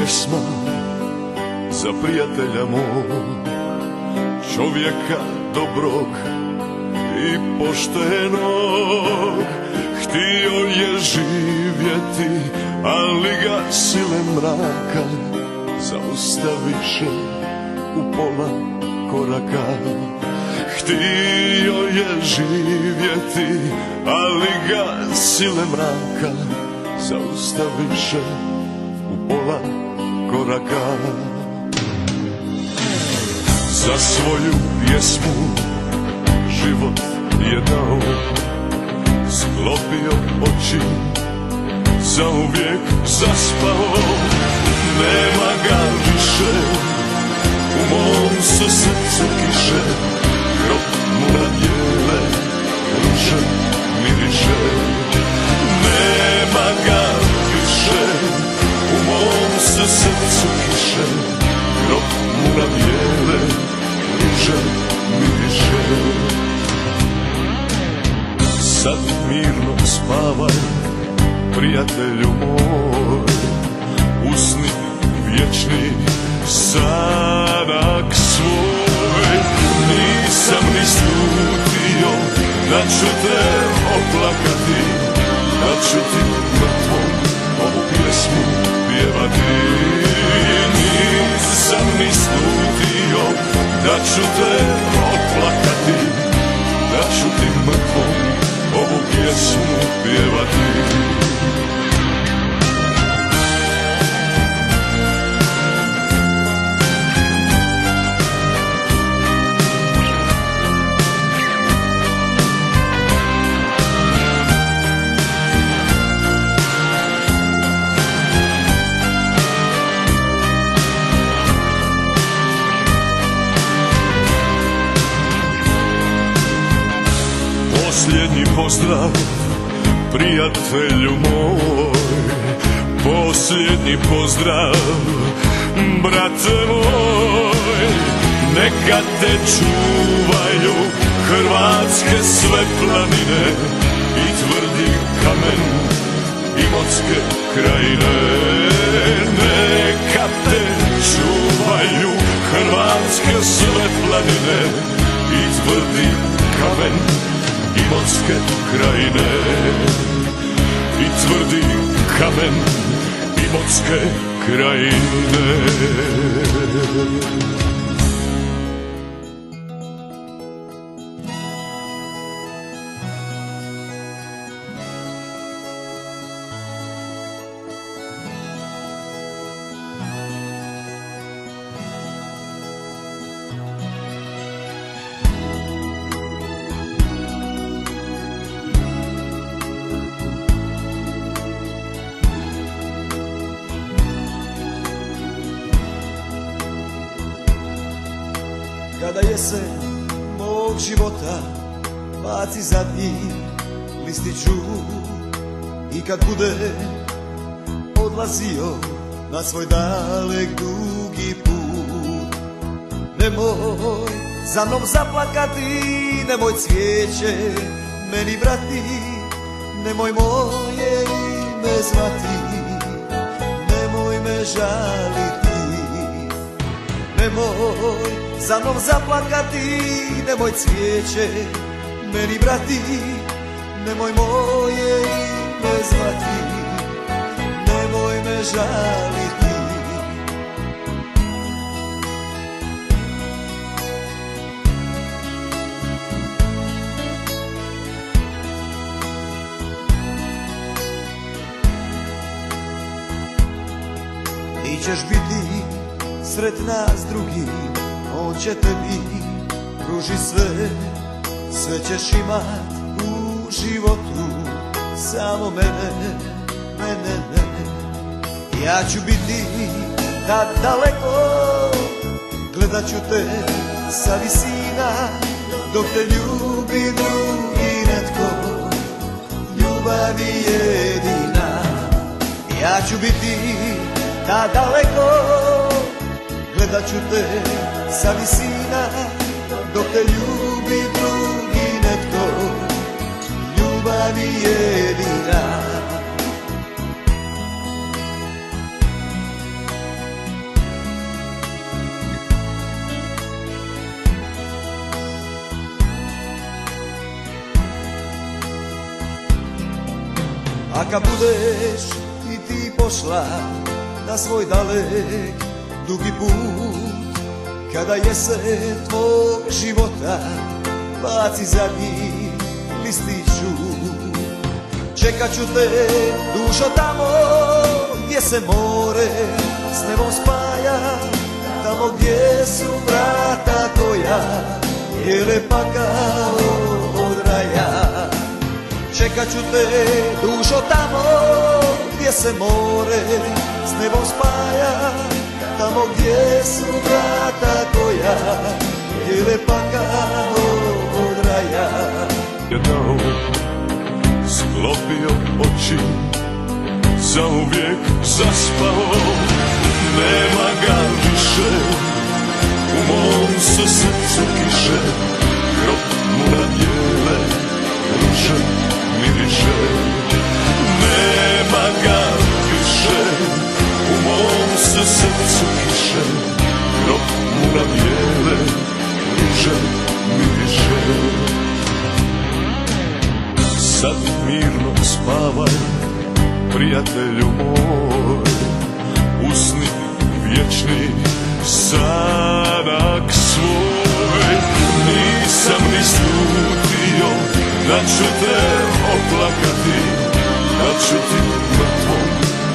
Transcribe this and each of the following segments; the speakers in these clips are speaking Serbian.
pjesma za prijatelja mog, čovjeka dobrog i poštenog. Htio je živjeti, ali ga sile mraka zaustaviše u pola koraka. Htio je živjeti, ali ga sile mraka zaustaviše u pola koraka. Za svoju pjesmu život je dao, sklopio oči, zauvijek zaspao. Nema ga više, u mom su srcu kiše, grob mu na bijele ruže miriše. Nema ga više, u mom su srcu kiše, grob mu na bijele ruže miriše. Sad mirno spavaj, prijatelju moj, usni vječni sanak svoj. Nisam ni slutio da ću te oplakati, da ću ti mrtvom ovu pjesmu pjevati. Nisam ni slutio da ću te oplakati, da ću ti mrtvom ovu pjesmu pjevati. Posljednji pozdrav, prijatelju moj, posljednji pozdrav, brate moj. Neka te čuvaju hrvatske sve planine i tvrdi kamen Imotske krajine. Neka te čuvaju hrvatske sve planine i tvrdi kamen Imotske krajine, i tvrdi kamen Imotske krajine. Kada jesen mog života baci zadnji listiću i kad bude odlazio na svoj dalek dugi put, nemoj za mnom zaplakati, nemoj cvijeće meni vrati, nemoj moje ime zvati, nemoj me žaliti, nemoj za mnom zaplakati, nemoj cvijeće meni vrati, nemoj moje ime zvati, nemoj me žaliti. Ti ćeš biti sretna s drugim, on će tebi pruži sve, sve ćeš imat u životu, samo mene, mene, mene. Ja ću biti tad daleko, gledat ću te sa visina, dok te ljubi drugi netko, ljubav je jedina. Ja ću biti tad daleko, gledat ću te sa visina, dok te ljubi drugi netko, ljubav je jedina. A kad budeš i ti pošla na svoj dalek dugi put, kada jesen tvog života baci zadnji listiću, čekat ću te, dušo, tamo gdje se more s nebom spaja, tamo gdje su vrata koja je lepa kao od raja. Čekat ću te, dušo, tamo gdje se more s nebom spaja, tamo gdje su vrata koja je lepa kao od raja. Sklopio oči, zauvijek zaspao, nema ga više, u mom su srcu kiše, grob mu na bijele ruže miriše. Nema ga više, u mom su srcu kiše, grob mu na bijele ruže miriše. Sad mirno spavaj, prijatelju moj, usni vječni sanak svoj. Nisam ni slutio da ću te oplakati, da ću ti mrtvom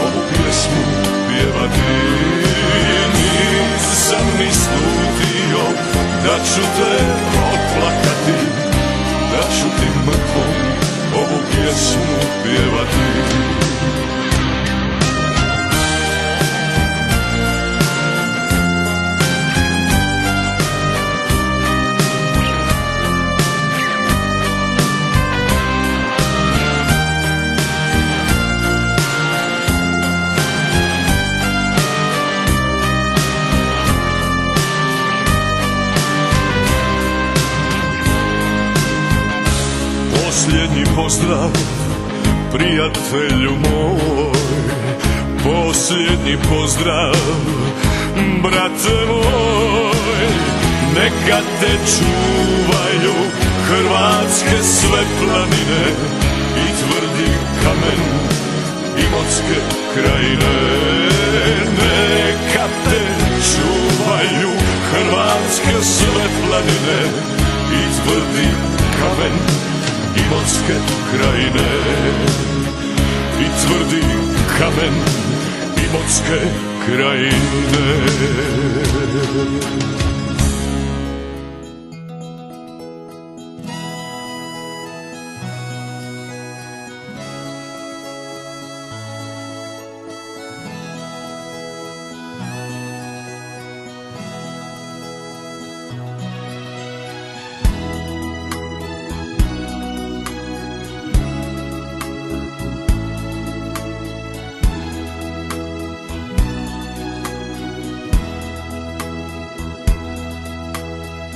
ovu pjesmu pjevati. Nisam ni slutio da ću te oplakati, da ću ti mrtvom ovu pjesmu pjevati. Posljednji pozdrav, prijatelju moj, posljednji pozdrav, brate moj. Neka te čuvaju hrvatske sve planine i tvrdi kamen Imotske krajine. Neka te čuvaju hrvatske sve planine i tvrdi kamen Imotske krajine, i tvrdi kamen Imotske krajine.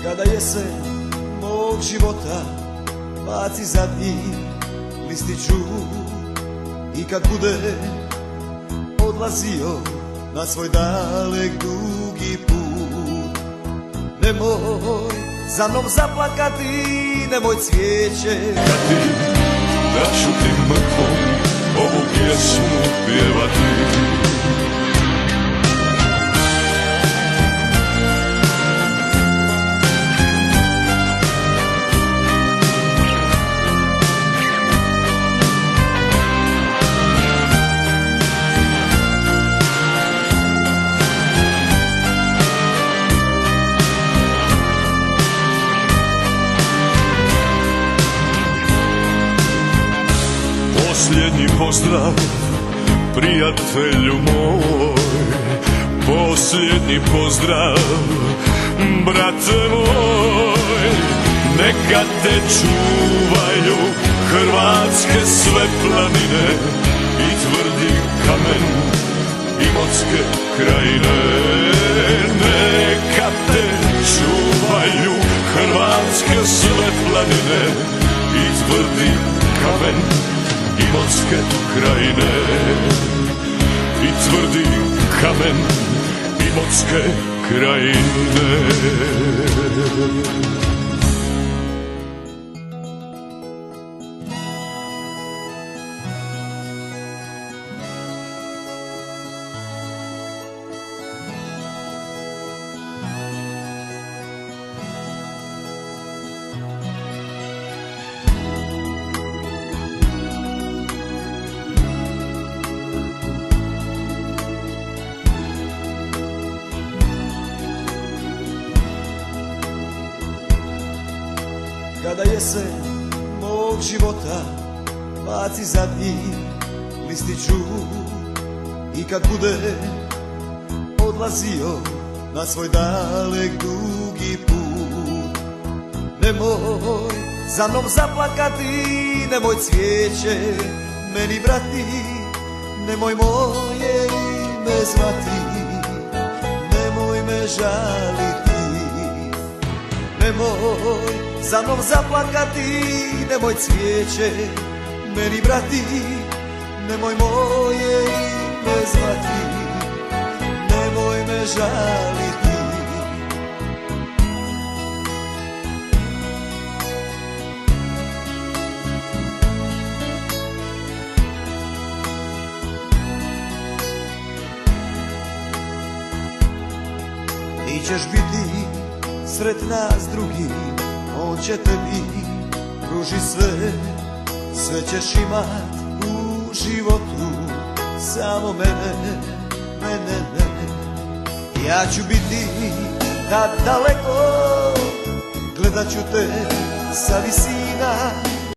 Kada jesen mog života baci zadnji listiću, i kad bude odlazio na svoj dalek dugi put, nemoj za mnom zaplakati, nemoj cvijeće. Da ću ti mrtvom ovu pjesmu pjevati. Posljednji pozdrav, prijatelju moj, posljednji pozdrav, brate moj. Neka te čuvaju hrvatske sve planine i tvrdi kamen Imotske krajine. Neka te čuvaju hrvatske sve planine i tvrdi kamen Imotske krajine, i tvrdi kamen Imotske krajine. kada jesen mog života baci zadnji listiću i kad bude odlazio na svoj dalek dugi put. Nemoj za mnom zaplakati, nemoj cvijeće meni vrati, nemoj moje ime zvati, nemoj me žaliti. Nemoj za mnom zaplakati, nemoj cvijeće meni vrati, nemoj moje ime zvati, nemoj me žaliti. Ti ćeš biti sretna s drugim, on će tebi pruži sve, sve ćeš imat u životu, samo mene, mene. Ja ću biti tad daleko, gledat ću te sa visina,